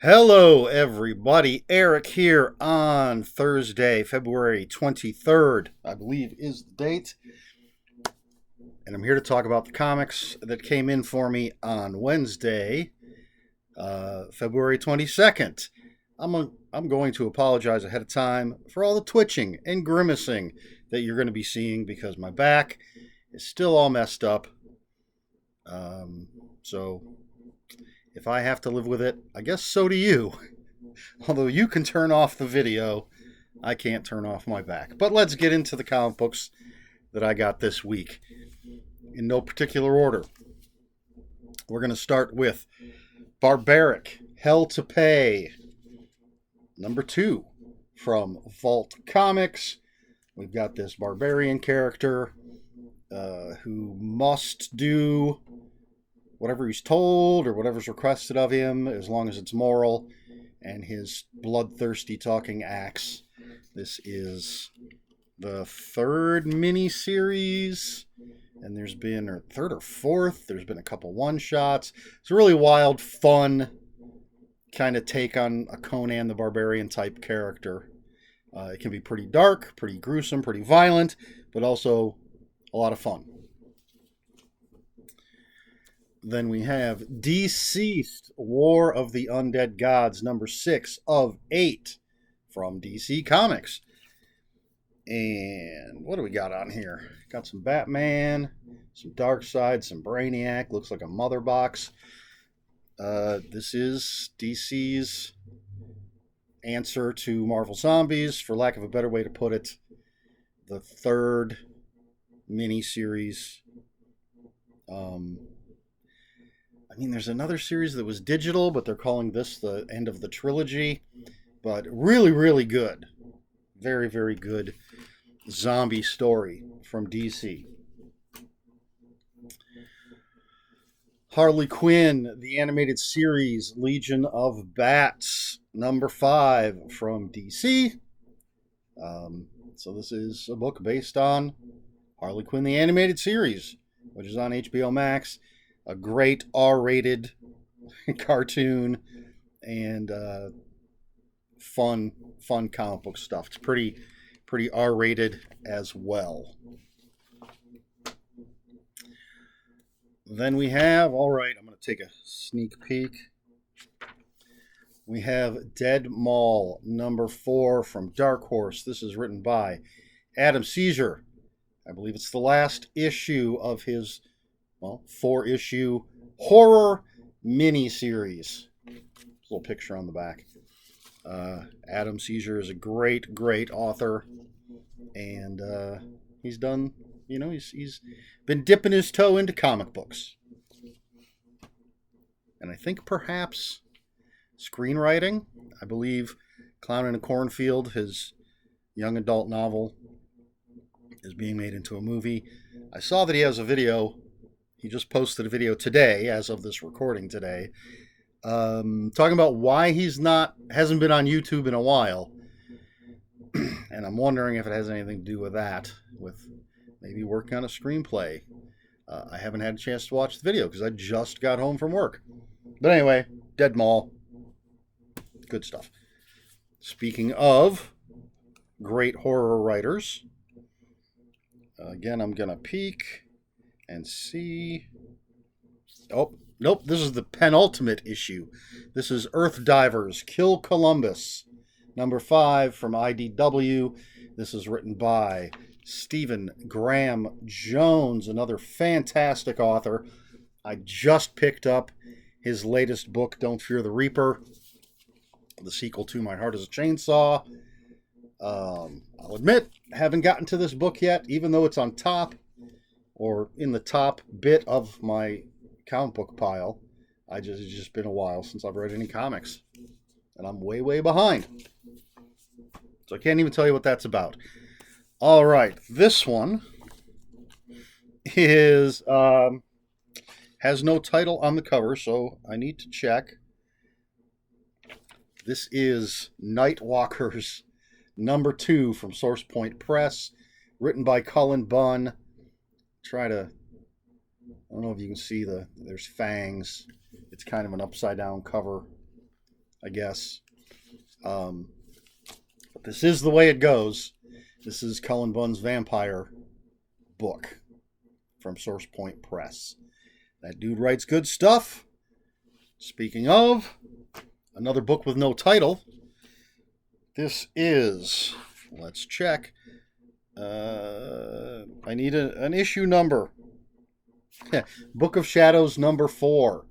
Hello, everybody. Eric here on Thursday, February 23rd, I believe is the date. And I'm here to talk about the comics that came in for me on Wednesday, February 22nd. I'm going to apologize ahead of time for all the twitching and grimacing that you're going to be seeing because my back is still all messed up. So if I have to live with it, I guess so do you. Although you can turn off the video, I can't turn off my back. But let's get into the comic books that I got this week in no particular order. We're going to start with Barbaric Hell to Pay, number 2 from Vault Comics. We've got this barbarian character who must do whatever he's told or whatever's requested of him as long as it's moral, and his bloodthirsty talking axe. This is the third mini-series, and there's been, or third or fourth, there's been a couple one-shots. It's a really wild, fun kind of take on a Conan the Barbarian type character. It can be pretty dark, pretty gruesome, pretty violent, but also a lot of fun. Then we have DCeased, War of the Undead Gods, number 6 of 8 from DC Comics. And what do we got on here? Got some Batman, some Darkseid, some Brainiac, looks like a mother box. This is DC's answer to Marvel Zombies, for lack of a better way to put it. The third mini-series. There's another series that was digital, but they're calling this the end of the trilogy. But really, really good. Very, very good zombie story from DC. Harley Quinn, the animated series, Legion of Bats, number 5 from DC. So this is a book based on Harley Quinn, the animated series, which is on HBO Max. A great R-rated cartoon and fun comic book stuff. It's pretty R-rated as well. Then we have, all right, I'm going to take a sneak peek. We have Dead Mall, number 4 from Dark Horse. This is written by Adam Seizure. I believe it's the last issue of his 4-issue horror mini-series. Little picture on the back. Adam Seizure is a great author, and he's done, he's been dipping his toe into comic books. And I think perhaps screenwriting. I believe Clown in a Cornfield, his young adult novel, is being made into a movie. I saw that he has a video. He just posted a video today, as of this recording today, talking about why hasn't been on YouTube in a while. And I'm wondering if it has anything to do with that, with maybe working on a screenplay. I haven't had a chance to watch the video because I just got home from work. But anyway, Dead Mall. Good stuff. Speaking of great horror writers, again, I'm going to peek and see. Oh, nope, this is the penultimate issue. This is Earth Divers Kill Columbus, number 5 from IDW. This is written by Stephen Graham Jones, another fantastic author. I just picked up his latest book, Don't Fear the Reaper, the sequel to My Heart is a Chainsaw. I'll admit, I haven't gotten to this book yet, even though it's on top, or in the top bit of my comic book pile. It's just been a while since I've read any comics, and I'm way behind. So I can't even tell you what that's about. All right, this one is has no title on the cover, so I need to check. This is Nightwalkers, number 2 from Source Point Press, written by Cullen Bunn. I don't know if you can see there's fangs. It's kind of an upside down cover. I guess. But this is the way it goes. This is Cullen Bunn's vampire book from Source Point Press. That dude writes good stuff. Speaking of, another book with no title. This is, let's check. I need an issue number. Book of Shadows number 4.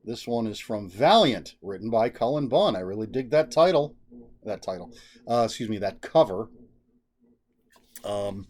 This one is from Valiant, written by Cullen Bunn. I really dig that title. That cover. And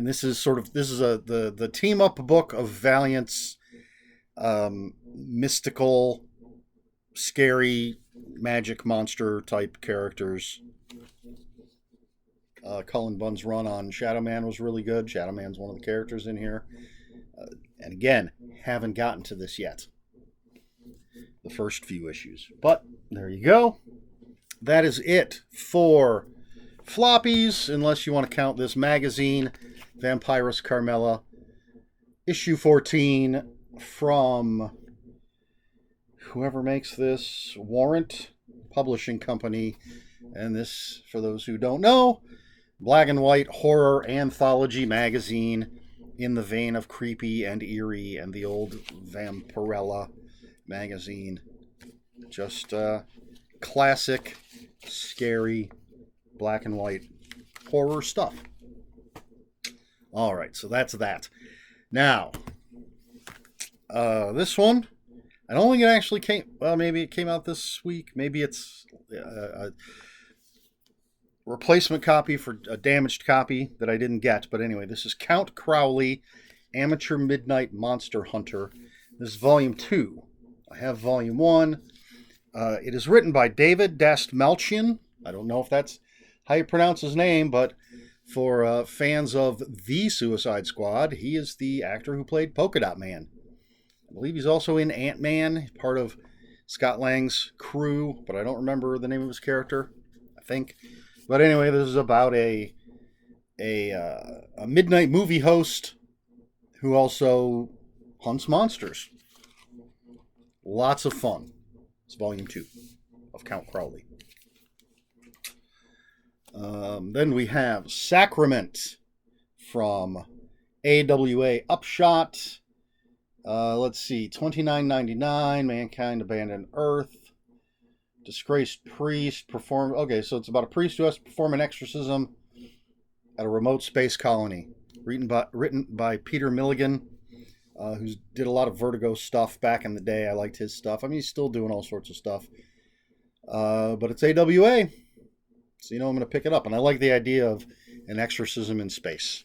this is the team up book of Valiant's mystical, scary, magic monster type characters. Cullen Bunn's run on Shadow Man was really good. Shadow Man's one of the characters in here. And again, haven't gotten to this yet. The first few issues. But there you go. That is it for floppies, unless you want to count this magazine, Vampirus Carmella, issue 14 from whoever makes this, Warrant Publishing Company. And this, for those who don't know, black and white horror anthology magazine in the vein of Creepy and Eerie and the old Vampirella magazine. Just classic, scary, black and white horror stuff. All right, so that's that. Now, this one, I don't think it actually came, well, maybe it came out this week. Maybe it's a replacement copy for a damaged copy that I didn't get. But anyway, this is Count Crowley, Amateur Midnight Monster Hunter. This is volume 2. I have volume 1. It is written by David Dastmalchian. I don't know if that's how you pronounce his name, but for fans of The Suicide Squad, he is the actor who played Polka Dot Man. I believe he's also in Ant-Man, part of Scott Lang's crew, but I don't remember the name of his character, I think. But anyway, this is about a midnight movie host who also hunts monsters. Lots of fun. It's volume 2 of Count Crowley. Then we have Sacrament from AWA Upshot. Let's see, $29.99. Mankind Abandoned Earth. Disgraced priest perform. Okay, so it's about a priest who has to perform an exorcism at a remote space colony. Written by Peter Milligan, who did a lot of Vertigo stuff back in the day. I liked his stuff. I mean, he's still doing all sorts of stuff. But it's AWA, so I'm going to pick it up. And I like the idea of an exorcism in space.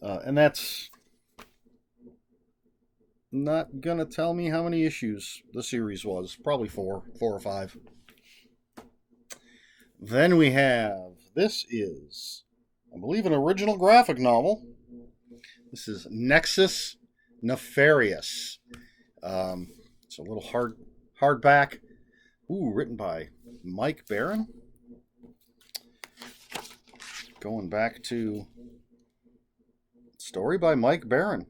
And that's not going to tell me how many issues the series was. Probably 4 or 5. Then we have, this is, I believe, an original graphic novel. This is Nexus Nefarious. It's a little hardback. Ooh, written by Mike Baron. Going back to story by Mike Baron.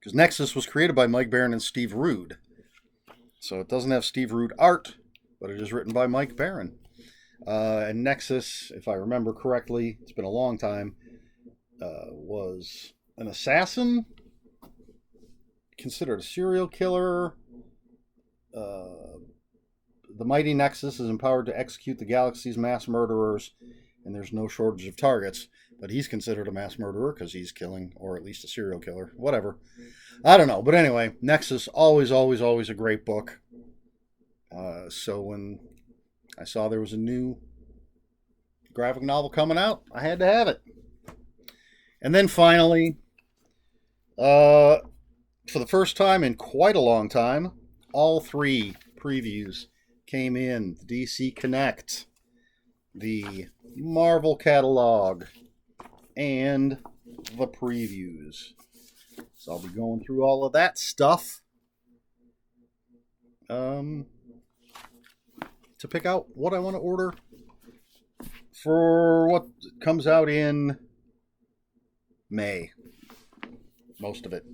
Because Nexus was created by Mike Baron and Steve Rude. So it doesn't have Steve Rude art, but it is written by Mike Baron. And Nexus, if I remember correctly, it's been a long time, was an assassin, considered a serial killer. The mighty Nexus is empowered to execute the galaxy's mass murderers, and there's no shortage of targets. But he's considered a mass murderer because he's killing, or at least a serial killer. Whatever. I don't know. But anyway, Nexus, always a great book. So when I saw there was a new graphic novel coming out, I had to have it. And then finally, for the first time in quite a long time, all 3 previews came in. DC Connect, the Marvel catalog, and the previews. So I'll be going through all of that stuff to pick out what I want to order for what comes out in May. Most of it.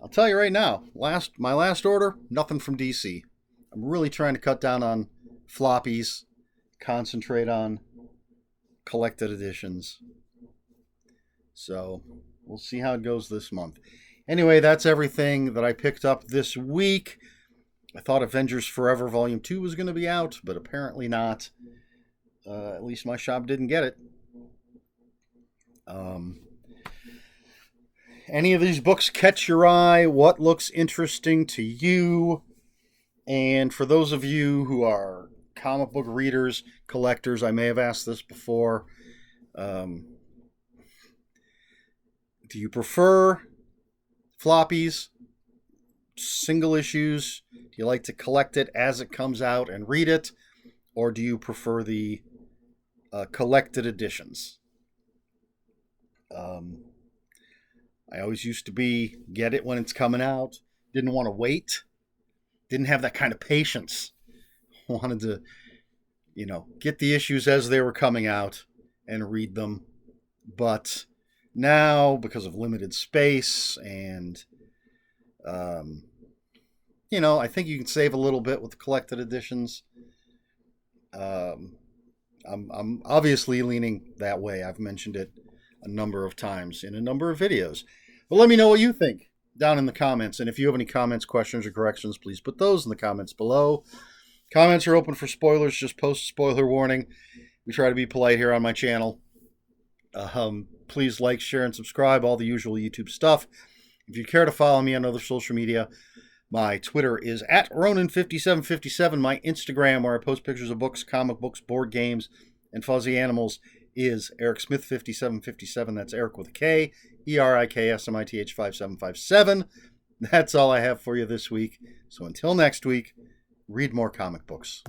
I'll tell you right now, my last order, nothing from DC. I'm really trying to cut down on floppies, concentrate on collected editions. So we'll see how it goes this month. Anyway, that's everything that I picked up this week. I thought Avengers Forever Volume 2 was going to be out, but apparently not. At least my shop didn't get it. Any of these books catch your eye? What looks interesting to you? And for those of you who are comic book readers, collectors, I may have asked this before. Do you prefer floppies, single issues? Do you like to collect it as it comes out and read it? Or do you prefer the collected editions? I always used to get it when it's coming out. Didn't want to wait. Didn't have that kind of patience. Wanted to, get the issues as they were coming out and read them. But now, because of limited space and, I think you can save a little bit with the collected editions. I'm obviously leaning that way. I've mentioned it a number of times in a number of videos. But let me know what you think down in the comments. And if you have any comments, questions, or corrections, please put those in the comments below. Comments are open for spoilers. Just post a spoiler warning. We try to be polite here on my channel. Please like, share, and subscribe. All the usual YouTube stuff. If you care to follow me on other social media, my Twitter is @Ronin5757. My Instagram, where I post pictures of books, comic books, board games, and fuzzy animals, is Eric Smith 5757. That's Eric with a K, ERIKSMITH 5757. That's all I have for you this week. So until next week, read more comic books.